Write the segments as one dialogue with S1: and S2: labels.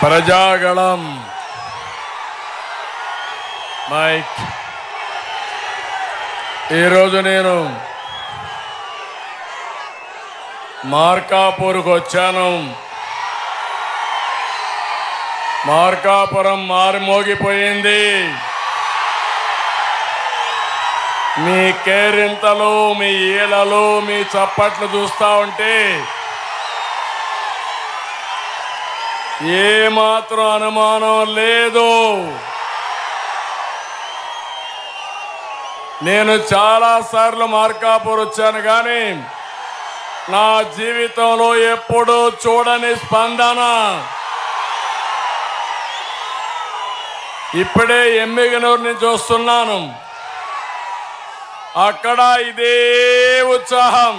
S1: Prajagalam mic. ఈరోజు నేను మార్కాపూర్కు వచ్చాను. మార్కాపురం మారుమోగిపోయింది. మీ కేరింతలు, మీ ఈలలు, మీ చప్పట్లు చూస్తా ఉంటే ఏమాత్రం అనుమానం లేదు. నేను చాలాసార్లు మార్కాపూర్ వచ్చాను, కానీ నా జీవితంలో ఎప్పుడూ చూడని స్పందన. ఇప్పుడే ఎమ్మిగనూరు నుంచి వస్తున్నాను. అక్కడ ఇదే ఉత్సాహం.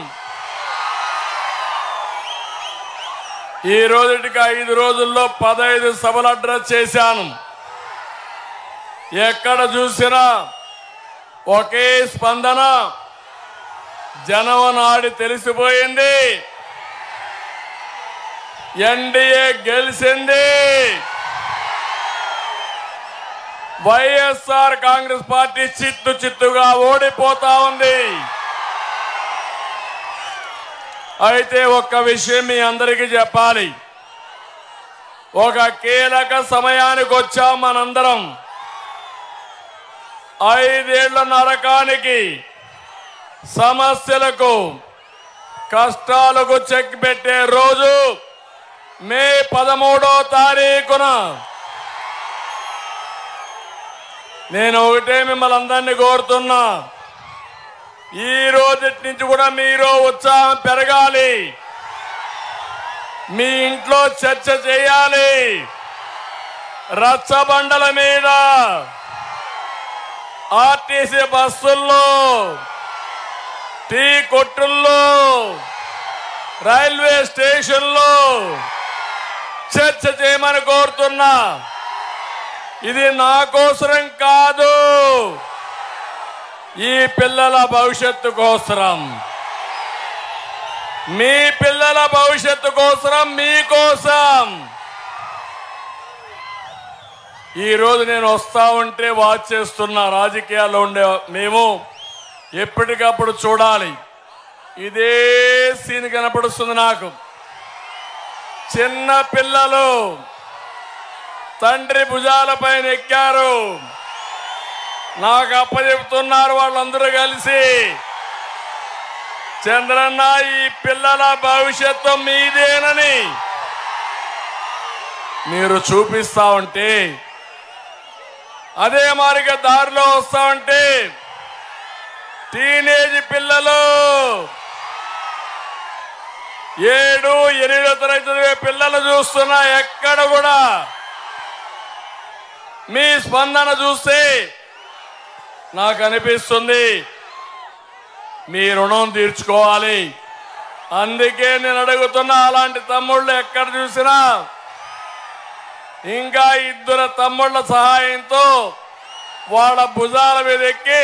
S1: ఈ రోజుటికి 5 రోజుల్లో 15 సభలు అడ్రస్ చేశాను. ఎక్కడ చూసినా ఒకే స్పందన. జనం నాడి తెలిసిపోయింది. ఎన్డీఏ గెలిచింది. వైఎస్ఆర్ కాంగ్రెస్ పార్టీ చిత్తుగా ఓడిపోతా ఉంది. అయితే ఒక్క విషయం మీ అందరికీ చెప్పాలి. ఒక కీలక సమయానికి వచ్చాం మనందరం. 5 ఏళ్ల నరకానికి, సమస్యలకు, కష్టాలకు చెక్ పెట్టే రోజు మే 13వ తారీఖున. నేను ఒకటే మిమ్మల్ని అందరినీ కోరుతున్నా, ఈ రోజు నుంచి కూడా మీరు ఉత్సాహం పెరగాలి. మీ ఇంట్లో చర్చ చేయాలి. రచ్చబండల మీద, ఆర్టీసీ బస్సుల్లో, టీ కొట్టుల్లో, రైల్వే స్టేషన్లో చర్చ చేయమని కోరుతున్నా. ఇది నా కోసరం కాదు, ఈ పిల్లల భవిష్యత్తు కోసరం, మీ పిల్లల భవిష్యత్తు కోసరం, మీకోసం. ఈరోజు నేను వస్తా ఉంటే వాచ్ చేస్తున్నా. రాజకీయాల్లో ఉండే మేము ఎప్పటికప్పుడు చూడాలి. ఇదే సీన్ కనపడుస్తుంది నాకు. చిన్న పిల్లలు తండ్రి భుజాలపైన ఎక్కారు. నాకు అప్పచెప్తున్నారు వాళ్ళందరూ కలిసి, చంద్రన్న ఈ పిల్లల భవిష్యత్తు మీదేనని మీరు చూపిస్తా ఉంటే, అదే మారిగా దారిలో వస్తా ఉంటే టీనేజ్ పిల్లలు, 7, 8వ తరగతి చదివే పిల్లలు చూస్తున్నా. ఎక్కడ కూడా మీ స్పందన చూస్తే నాకు అనిపిస్తుంది మీ రుణం తీర్చుకోవాలి. అందుకే నేను అడుగుతున్నా, అలాంటి తమ్ముళ్ళు ఎక్కడ చూసినా ఇంకా 2 తమ్ముళ్ళ సహాయంతో వాళ్ళ భుజాల మీద ఎక్కి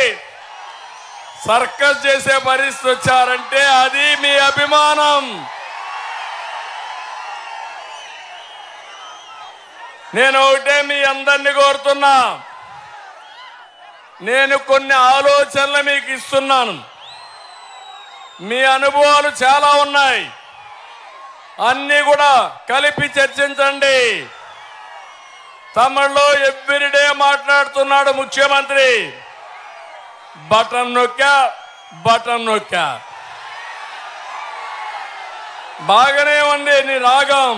S1: సర్కస్ చేసే పరిస్థితి వచ్చారంటే అది మీ అభిమానం. నేను ఒకటే మీ అందరినీ కోరుతున్నా, నేను కొన్ని ఆలోచనలు మీకు ఇస్తున్నాను. మీ అనుభవాలు చాలా ఉన్నాయి, అన్నీ కూడా కలిపి చర్చించండి. తమిళ్లో ఎవ్రీడే మాట్లాడుతున్నాడు ముఖ్యమంత్రి. బటన్ నొక్కా బాగానే ఉంది నీ రాగం.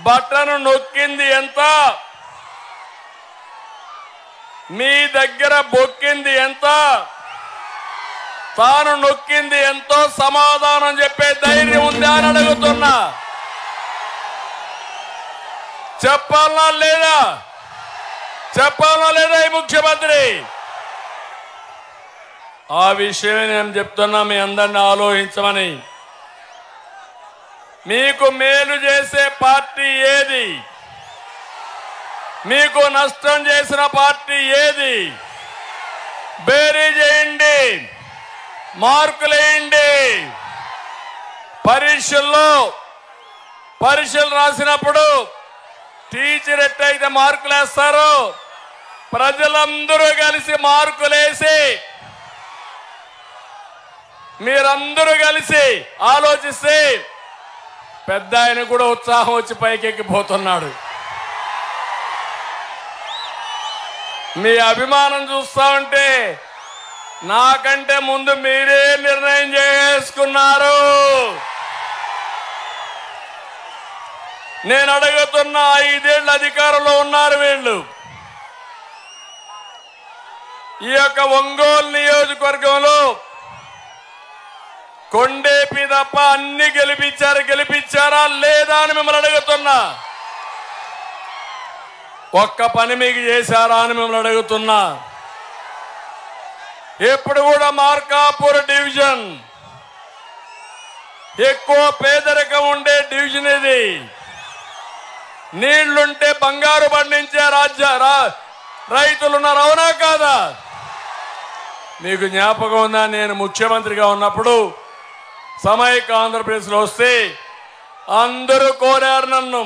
S1: బటన్ నొక్కింది ఎంత, మీ దగ్గర బొక్కింది ఎంత, తాను నొక్కింది ఎంతో సమాధానం చెప్పే ధైర్యం ఉందా అని అడుగుతున్నా. చెప్పాలనా లేదా ఈ ముఖ్యమంత్రి? ఆ విషయమే నేను చెప్తున్నా, మీ అందరినీ ఆలోచించమని. మీకు మేలు చేసే పార్టీ ఏది, మీకు నష్టం చేసిన పార్టీ ఏది? బేరీ చేయండి, మార్కులేయండి. పరీక్షలు రాసినప్పుడు టీచర్ ఎట్టయితే మార్కులు వేస్తారో ప్రజలందరూ కలిసి మార్కులేసి మీరందరూ కలిసి ఆలోచిస్తే పెద్ద ఆయన కూడా ఉత్సాహం వచ్చి పైకెక్కిపోతున్నాడు. మీ అభిమానం చూస్తా ఉంటే నాకంటే ముందు మీరే నిర్ణయం చేసుకున్నారు. నేను అడుగుతున్న 5 ఏళ్ల అధికారంలో ఉన్నారు వీళ్ళు. ఈ యొక్క ఒంగోలు నియోజకవర్గంలో కొండేపి తప్ప అన్ని గెలిపించారా లేదా అని మిమ్మల్ని అడుగుతున్నా. ఒక్క పని మీకు చేశారా అని మిమ్మల్ని అడుగుతున్నా. ఎప్పుడు కూడా మార్కాపూర్ డివిజన్ ఎక్కువ పేదరికం ఉండే డివిజన్ ఇది. నీళ్లుంటే బంగారు పండించే రైతులున్నారు, అవునా కాదా? మీకు జ్ఞాపకం ఉందా? నేను ముఖ్యమంత్రిగా ఉన్నప్పుడు సమైక్య ఆంధ్రప్రదేశ్లో వస్తే అందరూ కోరారు నన్ను,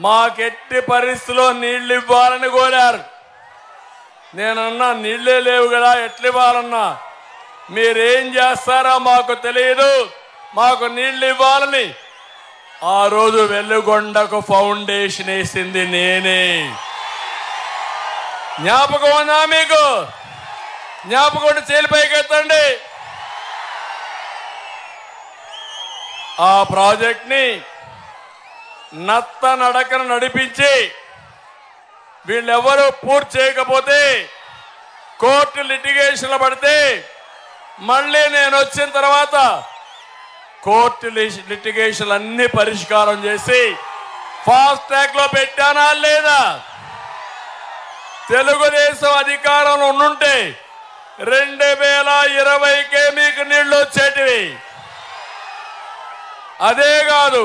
S1: మాకెట్టి పరిస్థితిలో నీళ్లు ఇవ్వాలని కోరారు. నేనన్నా నీళ్లే లేవు కదా, ఎట్లు ఇవ్వాలన్నా? మీరేం చేస్తారో మాకు తెలియదు, మాకు నీళ్లు ఇవ్వాలని ఆ రోజు వెల్లుగొండకు ఫౌండేషన్ వేసింది నేనే. జ్ఞాపకం ఉందా మీకు? జ్ఞాపకం చేలిపైకి ఎత్తండి. ఆ ప్రాజెక్ట్ ని నత్త నడకను నడిపించి వీళ్ళెవరూ పూర్తి చేయకపోతే కోర్టు లిటిగేషన్లో పడితే మళ్ళీ నేను వచ్చిన తర్వాత కోర్టు లిటిగేషన్ అన్ని పరిష్కారం చేసి ఫాస్ట్ ట్రాక్ లో పెట్టానా లేదా? తెలుగుదేశం అధికారంలో ఉండుంటే 2020కే మీకు నీళ్లు వచ్చేటివి. అదే కాదు,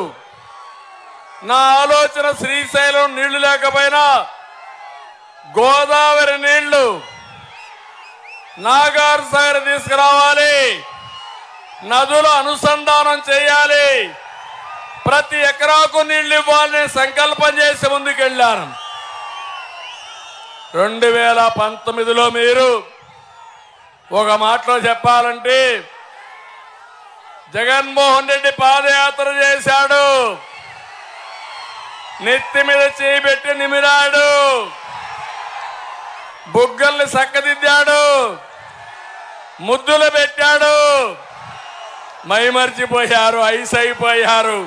S1: నా ఆలోచన శ్రీశైలం నీళ్లు లేకపోయినా గోదావరి నీళ్లు నాగార్ సాగర్ తీసుకురావాలి, నదులు అనుసంధానం చేయాలి, ప్రతి ఎకరాకు నీళ్లు ఇవ్వాలని సంకల్పం చేసి ముందుకెళ్లాను. 2019లో మీరు ఒక మాటలో చెప్పాలంటే జగన్మోహన్ రెడ్డి పాదయాత్ర చేశాడు, నెత్తి మీద చేయిబెట్టి నిమిరాడు, బుగ్గల్ని చక్కదిద్దాడు, ముద్దులు పెట్టాడు. మైమర్చిపోయారు, ఐస్ అయిపోయారు.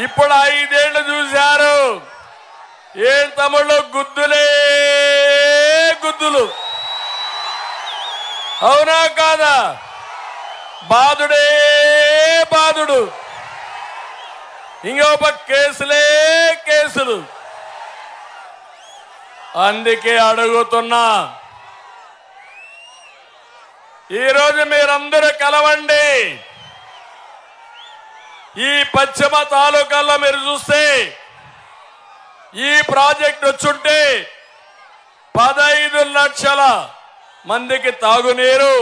S1: ఇప్పుడు 5 ఏళ్లు చూశారు. ఏం తమ్ముళ్ళు, గుద్దులే గుద్దులు, అవునా కాదా? బాధుడే బాధుడు, ఇంకొక కేసులే కేసులు. అందుకే అడుగుతున్నా, ఈరోజు మీరందరూ కలవండి. ఈ పశ్చిమ తాలూకాల్లో మీరు చూస్తే ఈ ప్రాజెక్ట్ వచ్చుంటే 15 లక్షల మందికి తాగునీరు,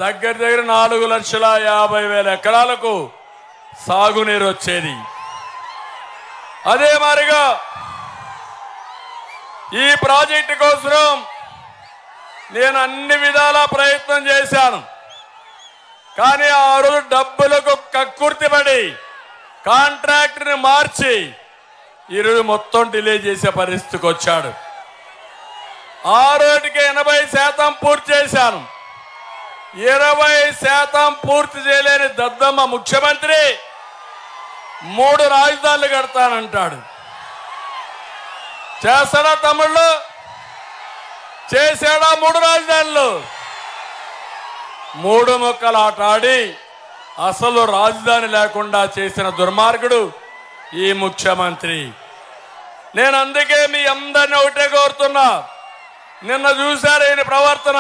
S1: దగ్గర 4,50,000 ఎకరాలకు సాగునీరు వచ్చేది. అదే మాదిరిగా ఈ ప్రాజెక్టు కోసం నేను అన్ని విధాలా ప్రయత్నం చేశాను. కానీ ఆ రోజు డబ్బులకు కక్కుర్తిపడి కాంట్రాక్టర్ని మార్చి ఈరోజు మొత్తం డిలే చేసే పరిస్థితికి వచ్చాడు. ఆ రోజుకి 80% పూర్తి చేశాను. 20% పూర్తి చేయలేని దద్దమ్మ ముఖ్యమంత్రి 3 రాజధానులు కడతానంటాడు. చేస్తాడా తమ్ముళ్ళు? చేశాడా 3 రాజధానులు? 3 ముక్కలు ఆట ఆడి అసలు రాజధాని లేకుండా చేసిన దుర్మార్గుడు ఈ ముఖ్యమంత్రి. నేను అందుకే మీ అందరినీ ఒకటే కోరుతున్నా, నిన్న చూశారు ఈయన ప్రవర్తన.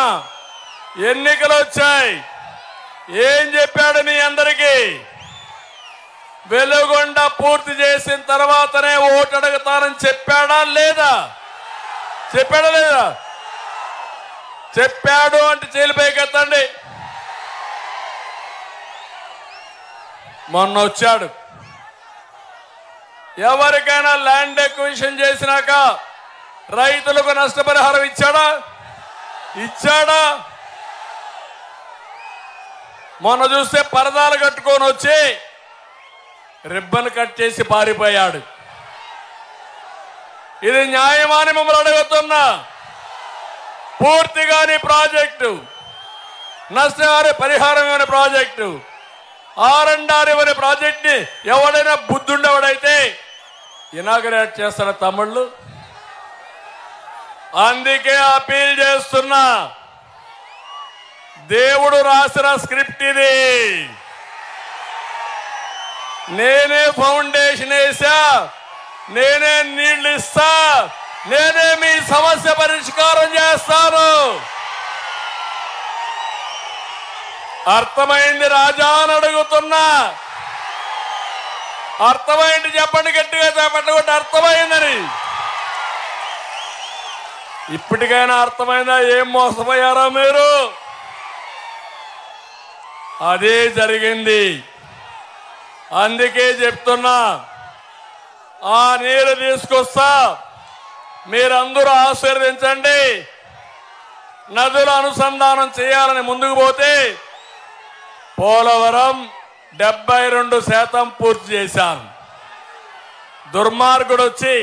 S1: ఎన్నికలు వచ్చాయి, ఏం చెప్పాడు మీ అందరికీ? వెలుగొండ పూర్తి చేసిన తర్వాతనే ఓటు అడుగుతానని చెప్పాడా లేదా? చెప్పాడా లేదా? చెప్పాడు అంటే చేలిపైకి ఎత్తండి. మొన్న వచ్చాడు. ఎవరికైనా ల్యాండ్ ఎక్విజిషన్ చేసినాక రైతులకు నష్టపరిహారం ఇచ్చాడా? ఇచ్చాడా? మొన్న చూస్తే పరదాలు కట్టుకొని వచ్చి రిబ్బన్ కట్ చేసి పారిపోయాడు. ఇది న్యాయమాని మిమ్మల్ని అడుగుతున్నా. పూర్తిగా నీ ప్రాజెక్టు నష్టహారి పరిహారం ఇవ్వని ప్రాజెక్టు, R&R ఇవ్వని ప్రాజెక్ట్ని ఎవడైనా బుద్ధుండేవాడైతే ఇనాగరేట్ చేస్తాడు తమ్ముళ్ళు. అందుకే అపీల్ చేస్తున్నా, దేవుడు రాసిన స్క్రిప్ట్ ఇది. నేనే ఫౌండేషన్ వేసా, నేనే నీళ్లు ఇస్తా, నేనే మీ సమస్య పరిష్కారం చేస్తాను. అర్థమైంది రాజా అని అడుగుతున్నా. అర్థమైంది చెప్పండి, గట్టిగా చెప్పండి. అర్థమైందని ఇప్పటికైనా అర్థమైందా? ఏం మోసపోయారో మీరు? అదే జరిగింది. అందుకే చెప్తున్నా, ఆ నీరు తీసుకొస్తా, మీరందరూ ఆశీర్వదించండి. నదుల అనుసంధానం చేయాలని ముందుకు పోతే పోలవరం 72% పూర్తి చేశారు. దుర్మార్గుడు వచ్చి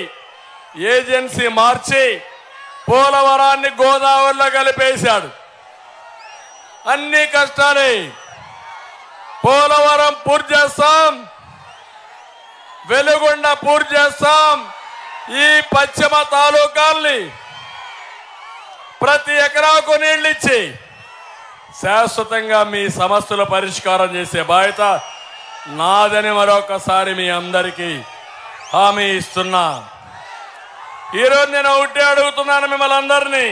S1: ఏజెన్సీ మార్చి పోలవరాన్ని గోదావరిలో కలిపేశాడు. అన్ని కష్టాలే. పోలవరం పూర్తి చేస్తాం, వెలుగొండ పూర్తి చేస్తాం. ఈ పశ్చిమ తాలూకాల్ని ప్రతి ఎకరాకు నీళ్లు ఇచ్చి శాశ్వతంగా మీ సమస్యల పరిష్కారం చేసే బాధ్యత నాదని మరొకసారి మీ అందరికీ హామీ ఇస్తున్నా. ఈరోజు నేను ఒకటే అడుగుతున్నాను మిమ్మల్ని అందరినీ,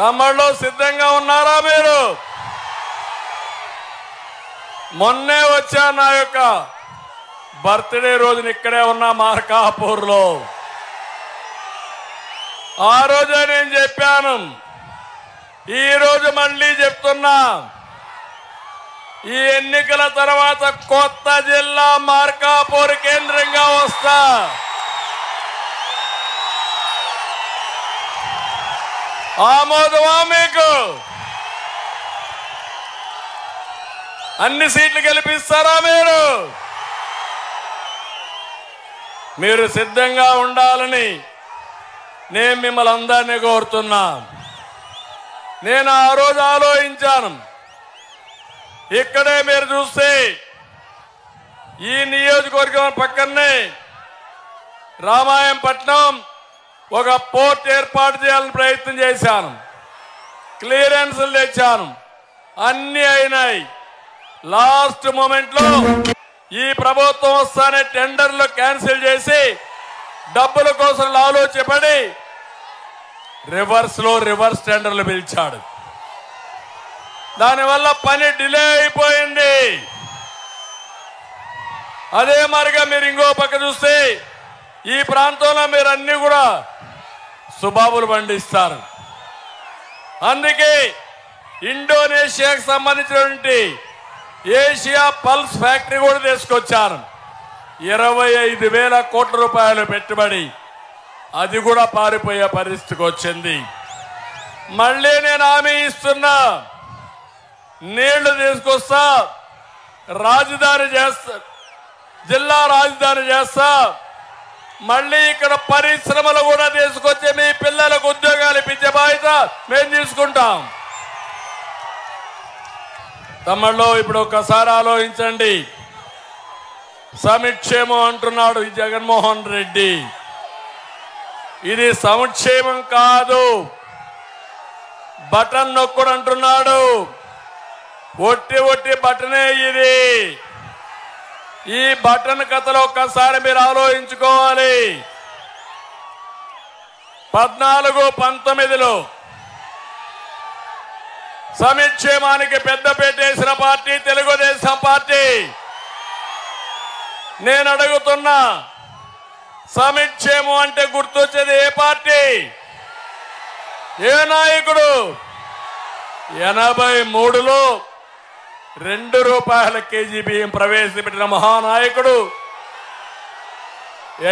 S1: తమ్ముళ్ళు సిద్ధంగా ఉన్నారా మీరు? మొన్నే వచ్చా, నా యొక్క బర్త్డే రోజున ఇక్కడే ఉన్నా మార్కాపూర్లో. ఆ రోజే నేను చెప్పాను, ఈ రోజు మళ్ళీ చెప్తున్నా, ఈ ఎన్నికల తర్వాత కొత్త జిల్లా మార్కాపూర్ కేంద్రంగా వస్తా. ఆమోదమా మీకు? అన్ని సీట్లు గెలిపిస్తారా మీరు? మీరు సిద్ధంగా ఉండాలని నేను మిమ్మల్ని అందరినీ కోరుతున్నా. నేను ఆ రోజు ఆలోచించాను, ఇక్కడే మీరు చూస్తే ఈ నియోజకవర్గం పక్కనే రామాయంపట్నం ఒక పోర్ట్ ఏర్పాటు చేయాలని ప్రయత్నం చేశాను. క్లియరెన్స్లు తెచ్చాను, అన్ని అయినాయి. లాస్ట్ మూమెంట్ లో ఈ ప్రభుత్వం వస్తానే టెండర్లు క్యాన్సిల్ చేసి డబ్బుల కోసం ఆలోచపడి రివర్స్ టెండర్లు పిలిచాడు. దానివల్ల పని డిలే అయిపోయింది. అదే మరిగా మీరు ఇంకో పక్క చూస్తే ఈ ప్రాంతంలో మీరు అన్ని కూడా సుబాబులు పండిస్తారు. అందుకే ఇండోనేషియాకు సంబంధించినటువంటి ఏషియా పల్స్ ఫ్యాక్టరీ కూడా తీసుకొచ్చారు. 25,000 కోట్ల రూపాయలు పెట్టుబడి, అది కూడా పారిపోయే పరిస్థితికి వచ్చింది. మళ్ళీ నేను హామీ ఇస్తున్నా, నీళ్లు తీసుకొస్తా, రాజధాని చేస్తా, జిల్లా రాజధాని చేస్తా. మళ్ళీ ఇక్కడ పరిశ్రమలు కూడా తీసుకొచ్చి మీ పిల్లలకు ఉద్యోగాలు ఇప్పించే బాధ్యత మేము తీసుకుంటాం. తమ్ముళ్ళు ఇప్పుడు ఒక్కసారి ఆలోచించండి. సంక్షేమం అంటున్నాడు ఈ జగన్మోహన్ రెడ్డి. ఇది సంక్షేమం కాదు, బటన్ నొక్కుడు అంటున్నాడు. ఒట్టి బటనే ఇది. ఈ బటన్ కథలో ఒక్కసారి మీరు ఆలోచించుకోవాలి. 14-19లో సంక్షేమానికి పెద్దపీట వేసిన పార్టీ తెలుగుదేశం పార్టీ. నేను అడుగుతున్నా, సంక్షేమం అంటే గుర్తొచ్చేది ఏ పార్టీ, ఏ నాయకుడు? 83లో ₹2 కేజీ బియ్యం ప్రవేశపెట్టిన మహానాయకుడు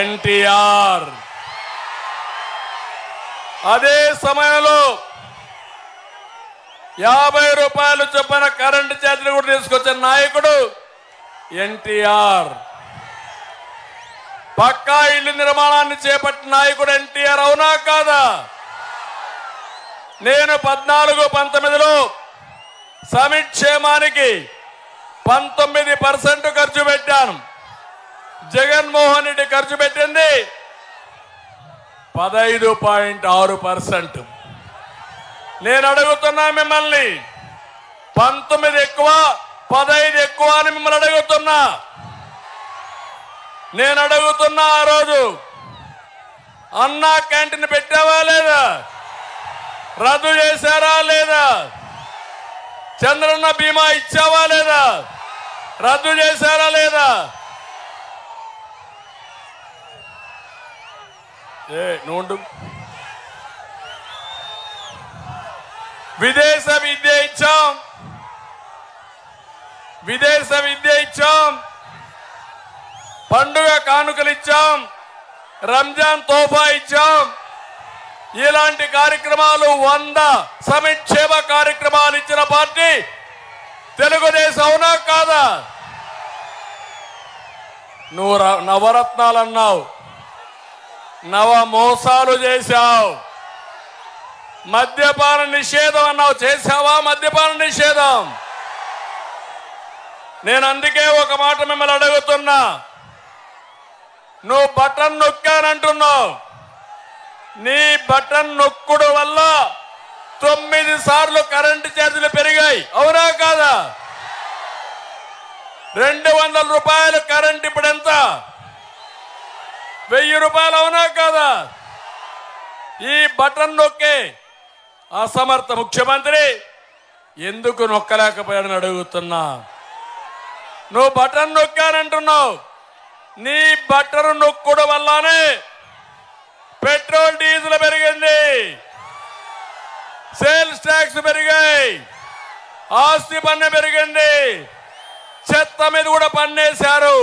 S1: ఎన్టీఆర్. అదే సమయంలో ₹50 చొప్పున కరెంటు ఛార్జీలు కూడా తీసుకొచ్చిన నాయకుడు ఎన్టీఆర్. పక్కా ఇల్లు నిర్మాణాన్ని చేపట్టిన నాయకుడు ఎన్టీఆర్. అవునా కాదా? నేను 14-19లో సంక్షేమానికి 19% ఖర్చు పెట్టాను. జగన్మోహన్ రెడ్డి ఖర్చు పెట్టింది 15.6%. నేను అడుగుతున్నా మిమ్మల్ని, 19 ఎక్కువ 15 ఎక్కువ అని మిమ్మల్ని అడుగుతున్నా. నేను అడుగుతున్నా, ఆ రోజు అన్నా క్యాంటీన్ పెట్టావా లేదా? రద్దు చేశారా లేదా? చంద్రన్న బీమా ఇచ్చావా లేదా? రద్దు చేశారా లేదా? నోండు విదేశ విద్య ఇచ్చాం, విదేశ విద్య ఇచ్చాం, పండుగ కానుకలు ఇచ్చాం, రంజాన్ తోఫా ఇచ్చాం. ఇలాంటి కార్యక్రమాలు 100 సంక్షేమ కార్యక్రమాలు ఇచ్చిన పార్టీ తెలుగుదేశం. అవునా కాదా? నువ్వు నవరత్నాలు అన్నావు, నవ మోసాలు చేశావు. మద్యపాన నిషేధం అన్నావు, చేశావా? మద్యపాన నిషేధం. నేను అందుకే ఒక మాట మిమ్మల్ని అడుగుతున్నా. నువ్వు బటన్ నొక్కానంటున్నావు. నీ బటన్ నొక్కుడు వల్ల 9 సార్లు కరెంటు ఛార్జీలు పెరిగాయి. అవునా కాదా? ₹200 కరెంట్ ఇప్పుడు ఎంత? ₹1000. అవునా కాదా? ఈ బటన్ నొక్కే అసమర్థ ముఖ్యమంత్రి ఎందుకు నొక్కలేకపోయాడని అడుగుతున్నా. నువ్వు బటన్ నొక్కానంటున్నావు. నీ బటన్ నొక్కుడు వల్లనే పెట్రోల్ డీజిల్ పెరిగింది, సేల్స్ ట్యాక్స్ పెరిగాయి, ఆస్తి పన్ను పెరిగింది, చెత్త మీద కూడా పన్నేశారు,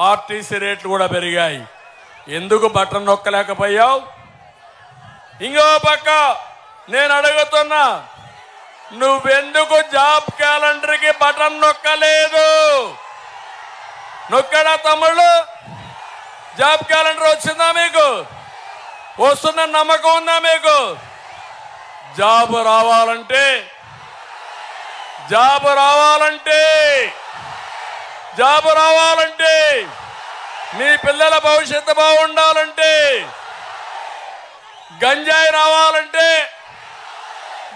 S1: ఆర్టీసీ రేట్లు కూడా పెరిగాయి. ఎందుకు బటన్ నొక్కలేకపోయావు? ఇంకో పక్క నేను అడుగుతున్నా, నువ్వెందుకు జాబ్ క్యాలెండర్కి బటన్ నొక్కలేదు? నొక్కడా తమ్ముళ్ళు? జాబ్ క్యాలెండర్ వచ్చిందా మీకు? వస్తుందని నమ్మకం ఉందా మీకు? జాబ్ రావాలంటే మీ పిల్లల భవిష్యత్తు బాగుండాలంటే, గంజాయి రావాలంటే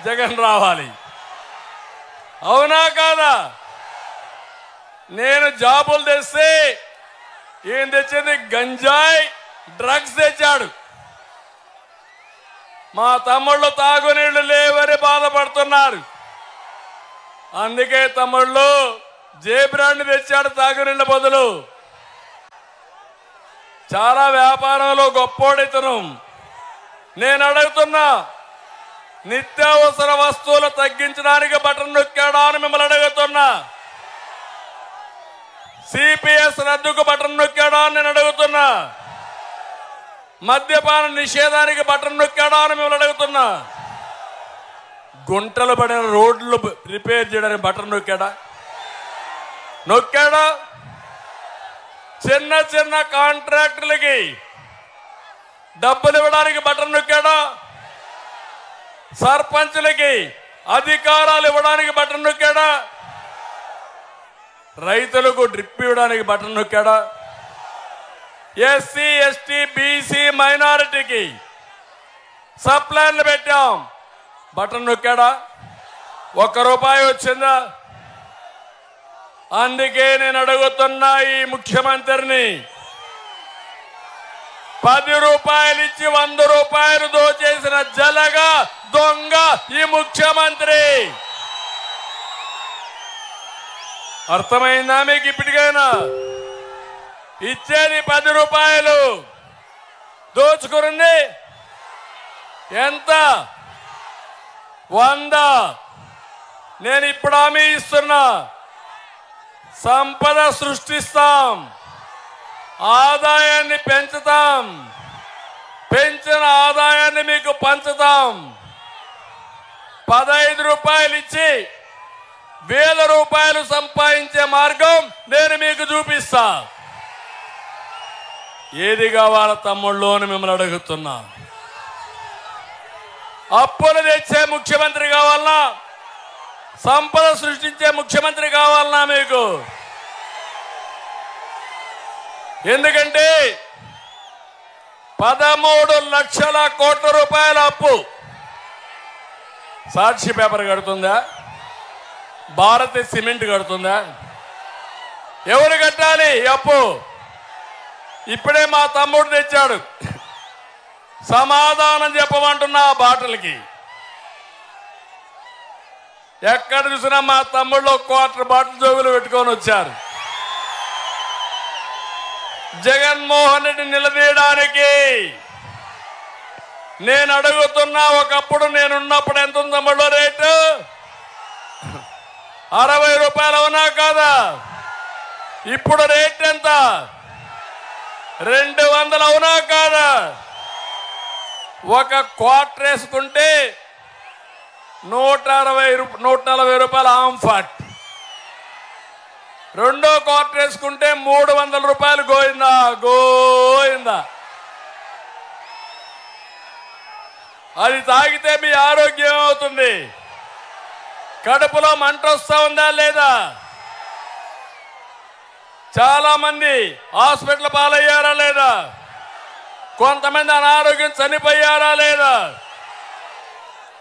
S1: జగన్ రావాలి. అవునా కాదా? నేను జాబులు తెస్తే ఏం తెచ్చింది? గంజాయి, డ్రగ్స్ తెచ్చాడు. మా తమ్ముళ్ళు తాగునీళ్లు లేవని బాధపడుతున్నారు. అందుకే తమ్ముళ్ళు జేబ్రాండ్ తెచ్చాడు తాగునీళ్ల బదులు. చాలా వ్యాపారంలో గొప్పోడితను. నేను అడుగుతున్నా, నిత్యావసర వస్తువులు తగ్గించడానికి బటన్ నొక్కాడా అని మిమ్మల్ని అడుగుతున్నా. సిపిఎస్ రద్దుకు బటన్ నొక్కాడా అని నేను అడుగుతున్నా. మద్యపాన నిషేధానికి బటన్ నొక్కాడా అని మిమ్మల్ని అడుగుతున్నా. గుంటలు పడిన రోడ్లు రిపేర్ చేయడానికి బటన్ నొక్కాడా? చిన్న చిన్న కాంట్రాక్టులకి డబ్బులు ఇవ్వడానికి బటన్ నొక్కాడా? సర్పంచులకి అధికారాలు ఇవ్వడానికి బటన్ నొక్కాడా? రైతులకు డ్రిప్ ఇవ్వడానికి బటన్ నొక్కాడా? ఎస్సీ ఎస్టీ బీసీ మైనారిటీకి సప్లైన్లు పెట్టాం, బటన్ నొక్కాడా? ₹1 వచ్చిందా? అందుకే నేను అడుగుతున్నా ఈ ముఖ్యమంత్రిని, ₹10 ఇచ్చి ₹100 దోచేసిన జలగా దొంగ ఈ ముఖ్యమంత్రి. అర్థమైందా మీకు? ఇప్పటికైనా ఇచ్చేది ₹10, దోచుకున్నది ఎంత? 100. నేను ఇప్పుడు హామీ ఇస్తున్నా, సంపద సృష్టిస్తాం, ఆదాయాన్ని పెంచుతాం, పెంచిన ఆదాయాన్ని మీకు పంచుతాం. 15 రూపాయలు ఇచ్చి 1000 రూపాయలు సంపాదించే మార్గం నేను మీకు చూపిస్తా. ఏది కావాల తమ్ముళ్ళు అని మిమ్మల్ని అడుగుతున్నా. అప్పులు తెచ్చే ముఖ్యమంత్రి కావాలన్నా, సంపద సృష్టించే ముఖ్యమంత్రి కావాలన్నా మీకు? ఎందుకంటే 13 లక్షల కోట్ల రూపాయల అప్పు సాక్షి పేపర్ కడుతుందా? భారతీయ సిమెంట్ కడుతుందా? ఎవరు కట్టాలి అప్పు? ఇప్పుడే మా తమ్ముడు తెచ్చాడు. సమాధానం చెప్పమంటున్నా ఆ బాటలకి. ఎక్కడ చూసినా మా తమ్ముళ్ళు క్వార్టర్ బాటిల్ జోగులు పెట్టుకొని వచ్చారు. జగన్మోహన్ రెడ్డి నిలదీయడానికి నేను అడుగుతున్నా. ఒకప్పుడు నేనున్నప్పుడు ఎంత ఉంది తమ్ముళ్ళు రేటు? 60 రూపాయలు అవునా కాదా? ఇప్పుడు రేట్ ఎంత? 200 అవునా కాదా? ఒక క్వార్టర్ వేసుకుంటే 140 రూపాయలు ఆంఫాట్. రెండో క్వార్టర్ వేసుకుంటే 300 రూపాయలు. గోయిందా గోయిందా. అది తాగితే మీ ఆరోగ్యం అవుతుంది. కడుపులో మంట వస్తా ఉందా లేదా? చాలా మంది హాస్పిటల్ పాలయ్యారా లేదా? కొంతమంది అనారోగ్యం చనిపోయారా లేదా?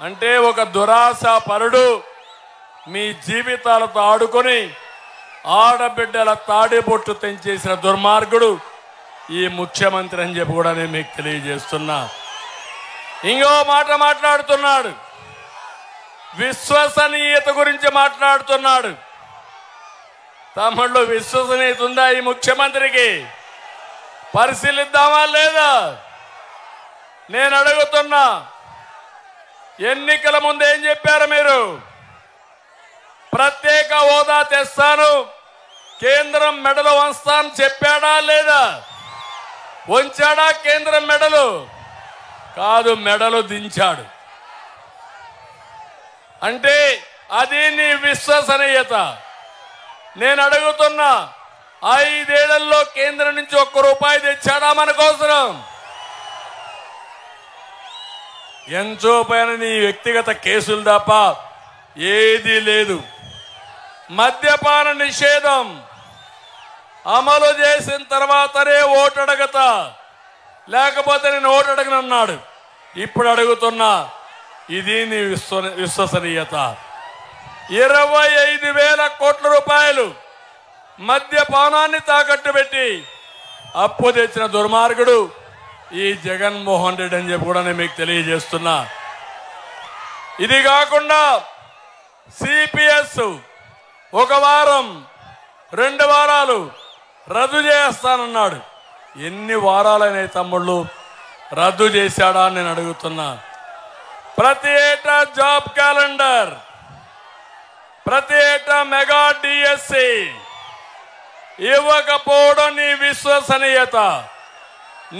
S1: అంటే ఒక దురాశ పరుడు మీ జీవితాలతో ఆడుకొని ఆడబిడ్డల తాడిబొట్టు తెంచేసిన దుర్మార్గుడు ఈ ముఖ్యమంత్రి అని చెప్పి కూడా నేను మీకు తెలియజేస్తున్నా. ఇంకో మాట మాట్లాడుతున్నాడు, విశ్వసనీయత గురించి మాట్లాడుతున్నాడు. తమ్ముళ్ళు, విశ్వసనీయత ఉందా ఈ ముఖ్యమంత్రికి? పరిశీలిద్దామా లేదా? నేను అడుగుతున్నా. ఎన్నికల ముందు ఏం చెప్పారు మీరు? ప్రత్యేక హోదా తెస్తాను, కేంద్రం మెడలు వంచుతాను చెప్పాడా లేదా? వంచాడా కేంద్రం మెడలు? కాదు, మెడలు దించాడు. అంటే అది నీ విశ్వసనీయత. నేను అడుగుతున్నా, 5 ఏళ్లలో కేంద్రం నుంచి 1 రూపాయి తెచ్చాడా మన కోసం? ఎంతో పైన నీ వ్యక్తిగత కేసులు తప్ప ఏదీ లేదు. మద్యపాన నిషేధం అమలు చేసిన తర్వాతనే ఓటు అడగతా, లేకపోతే నేను ఓటు అడగనన్నాడు. ఇప్పుడు అడుగుతున్నా, ఇది నీ విశ్వసనీయత. 25,000 కోట్ల రూపాయలు మద్యపానాన్ని తాకట్టు పెట్టి అప్పు తెచ్చిన దుర్మార్గుడు ఈ జగన్మోహన్ రెడ్డి అని చెప్పి కూడా నేను మీకు తెలియజేస్తున్నా. ఇది కాకుండా సిపిఎస్ 1 వారం 2 వారాలు రద్దు చేస్తానన్నాడు. ఎన్ని వారాలైన తమ్ముళ్ళు రద్దు చేశాడా అని నేను అడుగుతున్నా. ప్రతి ఏటా జాబ్ క్యాలెండర్, ప్రతి ఏటా మెగా డిఎస్సి ఇవ్వకపోవడం నీ విశ్వసనీయత.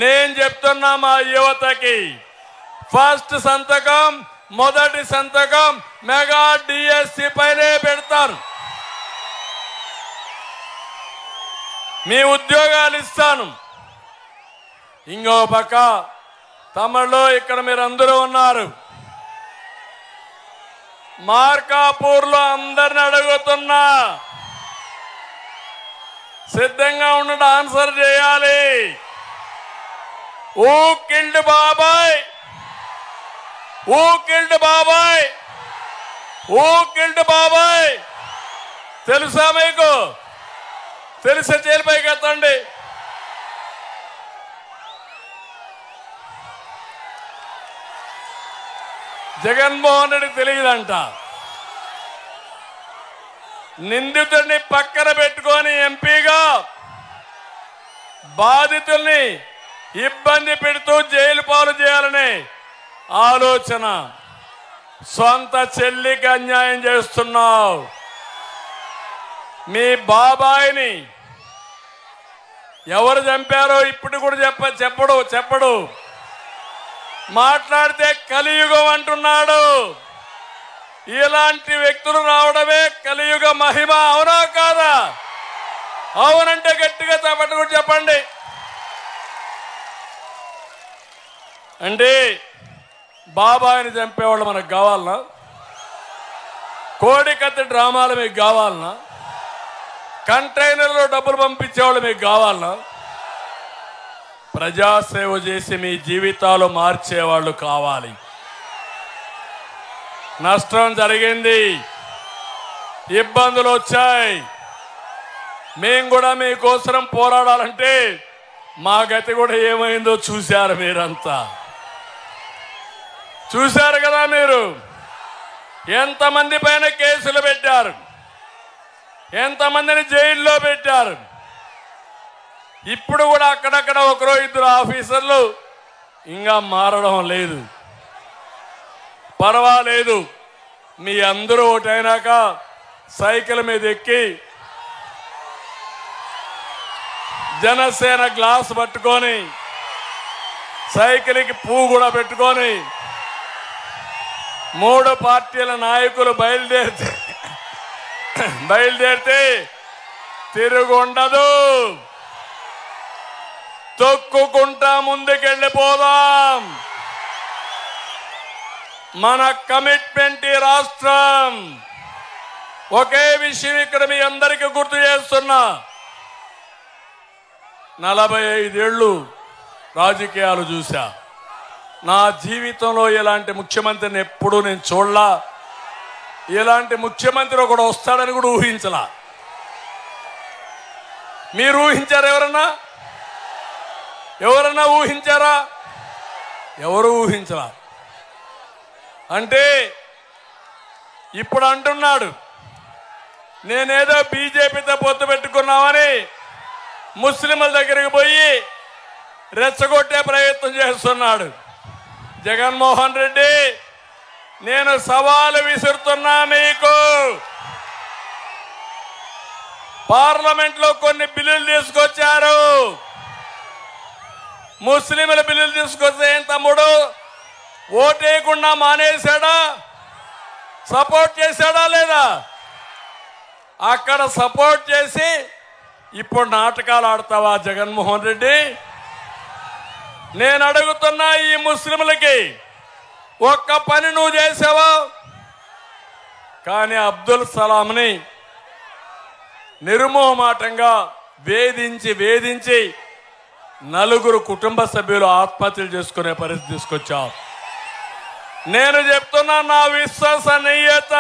S1: నేను చెప్తున్నా మా యువతకి, ఫస్ట్ సంతకం, మొదటి సంతకం మెగా డిఎస్సి పైనే పెడతారు. మీ ఉద్యోగాలు ఇస్తాను. ఇంకో పక్క తమిళలో ఇక్కడ మీరందరూ ఉన్నారు. మార్కాపూర్లో అందరిని అడుగుతున్నా, సిద్ధంగా ఉండండి, ఆన్సర్ చేయాలి. హూ కిల్డ్ బాబాయ్? హూ కిల్డ్ బాబాయ్? హూ కిల్డ్ బాబాయ్? తెలుసా మీకు? తెలిసే చేలిపైకి ఎత్తండి. జగన్మోహన్ రెడ్డి తెలియదంట. నిందితుడిని పక్కన పెట్టుకొని ఎంపీగా బాధితుల్ని ఇబ్బంది పెడుతూ జైలు పాలు చేయాలనే ఆలోచన. సొంత చెల్లికి అన్యాయం చేస్తున్నావు. మీ బాబాయిని ఎవరు చంపారో ఇప్పుడు కూడా చెప్పడు. మాట్లాడితే కలియుగం అంటున్నాడు. ఇలాంటి వ్యక్తులు రావడమే కలియుగ మహిమ. అవునా కాదా? అవునంటే గట్టిగా పట్టుకుని చెప్పండి. అంటే బాబాయిని చంపేవాళ్ళు మనకు కావాలనా? కోడికత్తి డ్రామాలు మీకు కావాలనా? కంటైనర్లో డబ్బులు పంపించేవాళ్ళు మీకు కావాలనా? ప్రజాసేవ చేసి మీ జీవితాలు మార్చేవాళ్ళు కావాలి. నష్టం జరిగింది, ఇబ్బందులు వచ్చాయి. మేము కూడా మీకోసం పోరాడాలంటే మా గతి కూడా ఏమైందో చూశారు. మీరంతా చూశారు కదా. మీరు ఎంతమంది పైన కేసులు పెట్టారు, ఎంతమందిని జైల్లో పెట్టారు. ఇప్పుడు కూడా అక్కడక్కడ ఒకరో ఇద్దరు ఆఫీసర్లు ఇంకా మారడం లేదు. పర్వాలేదు, మీ అందరూ ఒకటైనాక సైకిల్ మీద ఎక్కి జనసేన గ్లాస్ పట్టుకొని సైకిల్కి పువ్వు కూడా పెట్టుకొని 3 పార్టీల నాయకులు బయలుదేరితే తిరుగుండదు. తొక్కుకుంటా ముందుకెళ్ళిపోదాం. మన కమిట్మెంట్ ఈ రాష్ట్రం. ఒకే విషయం ఇక్కడ మీ అందరికీ గుర్తు చేస్తున్నా. 45 ఏళ్ళు రాజకీయాలు చూశా. నా జీవితంలో ఇలాంటి ముఖ్యమంత్రిని ఎప్పుడూ నేను చూడలా. ఇలాంటి ముఖ్యమంత్రి ఒకడు వస్తాడని కూడా ఊహించలా. మీరు ఊహించారు? ఎవరన్నా ఊహించారా? ఎవరు ఊహించలా. అంటే ఇప్పుడు అంటున్నాడు నేనేదో బీజేపీతో పొత్తు పెట్టుకున్నామని ముస్లింల దగ్గరికి పోయి రెచ్చగొట్టే ప్రయత్నం చేస్తున్నాడు. జగన్మోహన్ రెడ్డి, నేను సవాలు విసురుతున్నా. మీకు పార్లమెంట్లో కొన్ని బిల్లులు తీసుకొచ్చారు. ముస్లింల బిల్లులు తీసుకొస్తే ఏం తమ్ముడు ఓటేయకుండా మానేశాడా? సపోర్ట్ చేశాడా లేదా? అక్కడ సపోర్ట్ చేసి ఇప్పుడు నాటకాలు ఆడతావా జగన్మోహన్ రెడ్డి? నేను అడుగుతున్నా, ఈ ముస్లింలకి ఒక్క పని నువ్వు చేసావా? కానీ అబ్దుల్ సలాంని నిర్మోహమాటంగా వేధించి 4 కుటుంబ సభ్యులు ఆత్మహత్యలు చేసుకునే పరిస్థితి తీసుకొచ్చావు. నేను చెప్తున్నా, నా విశ్వసనీయత.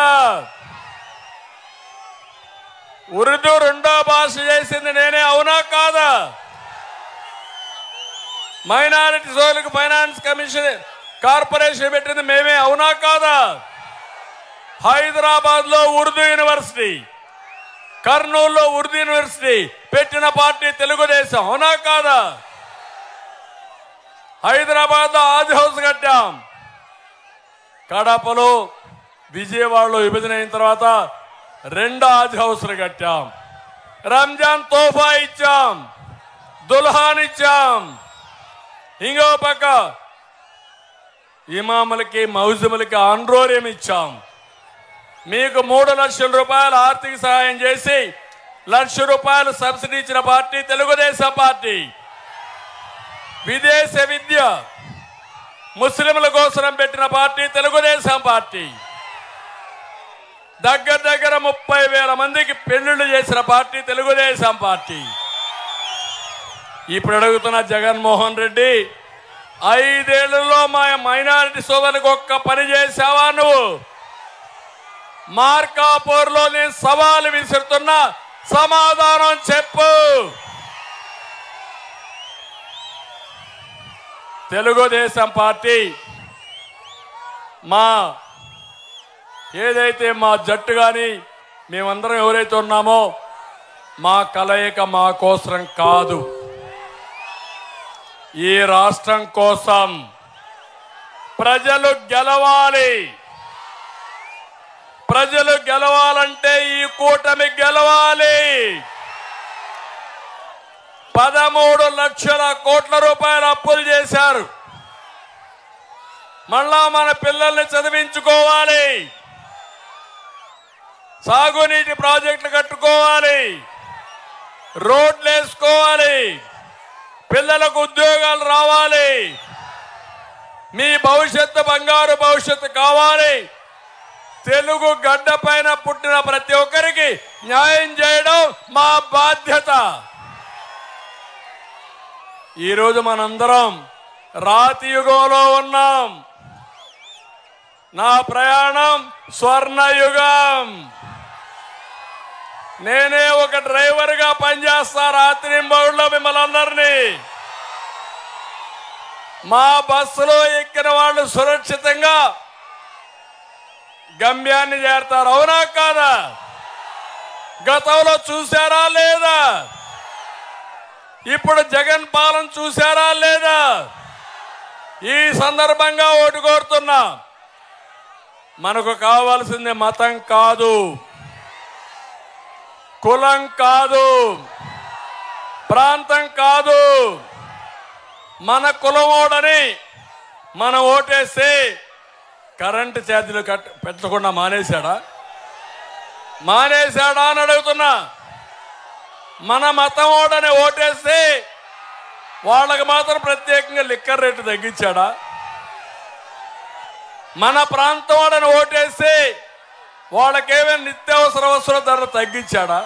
S1: ఉర్దూ 2వ భాష చేసింది నేనే, అవునా కాదా? మైనారిటీ సోదరులకు ఫైనాన్స్ కమిషన్ కార్పొరేషన్ పెట్టింది మేమే, అవునా కాదా? హైదరాబాద్లో ఉర్దూ యూనివర్సిటీ, కర్నూలులో ఉర్దూ యూనివర్సిటీ పెట్టిన పార్టీ తెలుగుదేశం, అవునా కాదా? హైదరాబాద్లో ఆది హౌస్ కట్టాం. కడపలో విజయవాడలో విభజన అయిన తర్వాత 2 ఆది హౌస్లు కట్టాం. రంజాన్ తోఫా ఇచ్చాం, దుల్హాన్ ఇచ్చాం. ఇంకో పక్క ఇమాములకి మౌజుములకి ఆండ్రోరియం ఇచ్చాం. మీకు 3 లక్షల రూపాయలు ఆర్థిక సహాయం చేసి 1 లక్ష రూపాయలు సబ్సిడీ ఇచ్చిన పార్టీ తెలుగుదేశం పార్టీ. విదేశ విద్య ముస్లింల కోసం పెట్టిన పార్టీ తెలుగుదేశం పార్టీ. దగ్గర 30,000 మందికి పెళ్లిళ్లు చేసిన పార్టీ తెలుగుదేశం పార్టీ. ఇప్పుడు అడుగుతున్న జగన్మోహన్ రెడ్డి, 5 ఏళ్లలో మా మైనారిటీ సోదరులకు ఒక్క పని చేశావా నువ్వు? మార్కాపూర్లో నేను సవాలు విసురుతున్నా, సమాధానం చెప్పు. తెలుగుదేశం పార్టీ ఏదైతే మా జట్టు కానీ మేమందరం ఎవరైతే ఉన్నామో మా కలయిక మా కోసం కాదు, ఈ రాష్ట్రం కోసం. ప్రజలు గెలవాలి, ప్రజలు గెలవాలంటే ఈ కూటమి గెలవాలి. 13 లక్షల కోట్ల రూపాయల అప్పులు చేశారు. మళ్ళా మన పిల్లల్ని చదివించుకోవాలి, సాగునీటి ప్రాజెక్టులు కట్టుకోవాలి, రోడ్లు వేసుకోవాలి, పిల్లలకు ఉద్యోగాలు రావాలి, మీ భవిష్యత్తు బంగారు భవిష్యత్తు కావాలి. తెలుగు గడ్డ పైన పుట్టిన ప్రతి ఒక్కరికి న్యాయం చేయడం మా బాధ్యత. ఈరోజు మనందరం రాతి యుగంలో ఉన్నాం. నా ప్రయాణం స్వర్ణయుగం. నేనే ఒక డ్రైవర్గా పనిచేస్తా రాత్రింబౌళ్ళలో మిమ్మల్ని అందరినీ. మా బస్సులో ఎక్కిన వాళ్ళు సురక్షితంగా గమ్యాన్ని చేరతారు. అవునా కాదా? గతంలో చూశారా లేదా? ఇప్పుడు జగన్ పాలన చూశారా లేదా? ఈ సందర్భంగా ఓటు కోరుతున్నా. మనకు కావాల్సింది మతం కాదు, కులం కాదు, ప్రాంతం కాదు. మన కులమోడని మనం ఓటేస్తే కరెంటు ఛార్జీలు పెట్టకుండా మానేశాడా అని అడుగుతున్నా. మన మతం ఓడని ఓటేస్తే వాళ్ళకి మాత్రం ప్రత్యేకంగా లిక్కర్ రేటు తగ్గించాడా? మన ప్రాంతం వాడని ఓటేస్తే వాళ్ళకేమైనా నిత్యావసర వస్తువుల ధరలు తగ్గించాడా?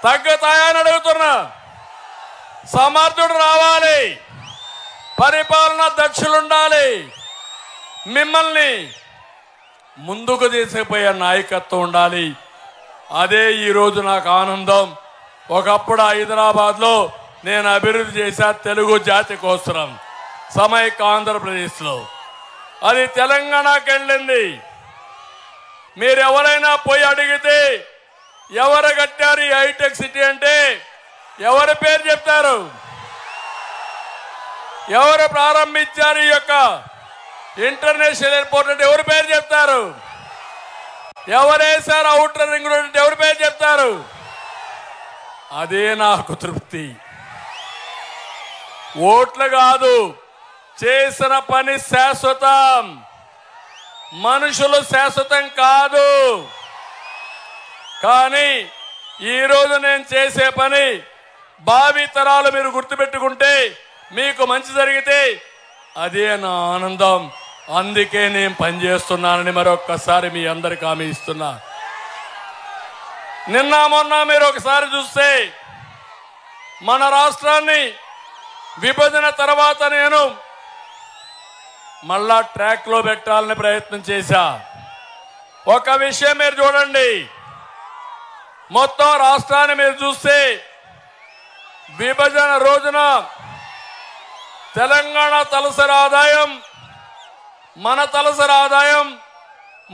S1: తగ్గుతాయని అడుగుతున్నా. సమర్థుడు రావాలి, పరిపాలన దక్షులుండాలి, మిమ్మల్ని ముందుకు తీసుకుపోయే నాయకత్వం ఉండాలి. అదే ఈరోజు నాకు ఆనందం. ఒకప్పుడు హైదరాబాద్లో నేను అభివృద్ధి చేశా తెలుగు జాతి కోసం, సమైక్య ఆంధ్రప్రదేశ్లో. అది తెలంగాణకి వెళ్ళింది. మీరు ఎవరైనా పోయి అడిగితే ఎవరు కట్టారు ఈ హైటెక్ సిటీ అంటే ఎవరి పేరు చెప్తారు? ఎవరు ప్రారంభించారు ఈ యొక్క ఇంటర్నేషనల్ ఎయిర్పోర్ట్ అంటే ఎవరి పేరు చెప్తారు? ఎవరేసారు ఔటర్ రింగ్ రోడ్ అంటే ఎవరి పేరు చెప్తారు? అదే నాకు తృప్తి. ఓట్లు కాదు, చేసిన పని శాశ్వతం. మనుషులు శాశ్వతం కాదు. కానీ ఈరోజు నేను చేసే పని భావి తరాలు మీరు గుర్తుపెట్టుకుంటే, మీకు మంచి జరిగితే అదే నా ఆనందం. అందుకే నేను పనిచేస్తున్నానని మరొక్కసారి మీ అందరికి హామీ ఇస్తున్నా. నిన్న మొన్న మీరు ఒకసారి చూస్తే మన రాష్ట్రాన్ని విభజన తర్వాత నేను మళ్ళా ట్రాక్ లో పెట్టాలని ప్రయత్నం చేశా. ఒక విషయం మీరు చూడండి, మొత్తం రాష్ట్రాన్ని మీరు చూస్తే విభజన రోజున తెలంగాణ తలసరి ఆదాయం మన తలసరి ఆదాయం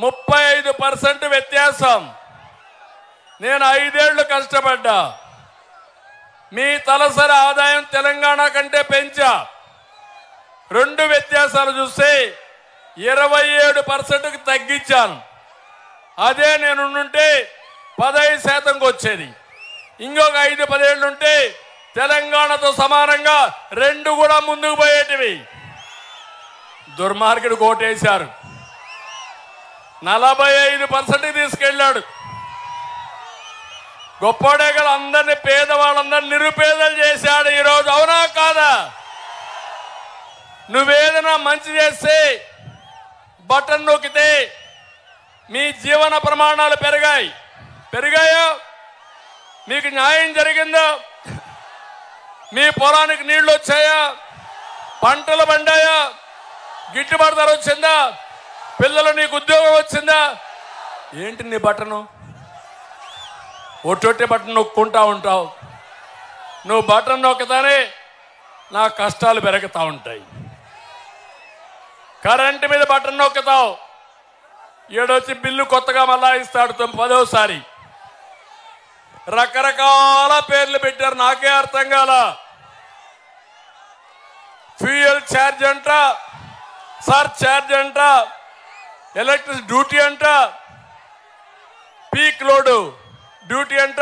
S1: 35% వ్యత్యాసం. నేను 5 ఏళ్లు కష్టపడ్డా, మీ తలసరి ఆదాయం తెలంగాణ కంటే పెంచా. 2 వ్యత్యాసాలు చూస్తే 27%కి తగ్గించాను. అదే నేనుంటే 15%కు వచ్చేది. ఇంకొక 5-10 ఏళ్ళు ఉంటే తెలంగాణతో సమానంగా 2 కూడా ముందుకు పోయేటివి. దుర్మార్గుడు కోటేశారు, 45%కి తీసుకెళ్ళాడు. గొప్పడే కదా, అందరినీ పేదవాళ్ళందరినీ నిరుపేదలు చేశాడు ఈరోజు. అవునా కాదా? నువ్వేదైనా మంచి చేస్తే బటన్ నొక్కితే మీ జీవన ప్రమాణాలు పెరిగాయో? మీకు న్యాయం జరిగిందో? మీ పొలానికి నీళ్లు వచ్చాయా? పంటలు పండాయా? గిట్టుబాటు ధర వచ్చిందా? పిల్లలు నీకు ఉద్యోగం వచ్చిందా? ఏంటి నీ బటను? ఒట్టొట్టి బటన్ నొక్కుంటా ఉంటావు. నువ్వు బటన్ నొక్కతానే నా కష్టాలు పెరుగుతూ ఉంటాయి. కరెంటు మీద బటన్ నొక్కుతావు, ఏడొచ్చి బిల్లు కొత్తగా మళ్ళా ఇస్తాడు 10వసారి. రకరకాల పేర్లు పెట్టారు, నాకే అర్థం కాల. ఫ్యూయల్ ఛార్జ్ అంట, సర్ ఛార్జ్ అంట, ఎలక్ట్రిసిటీ డ్యూటీ అంట. పీక్ లోడు డ్యూటీ అంట.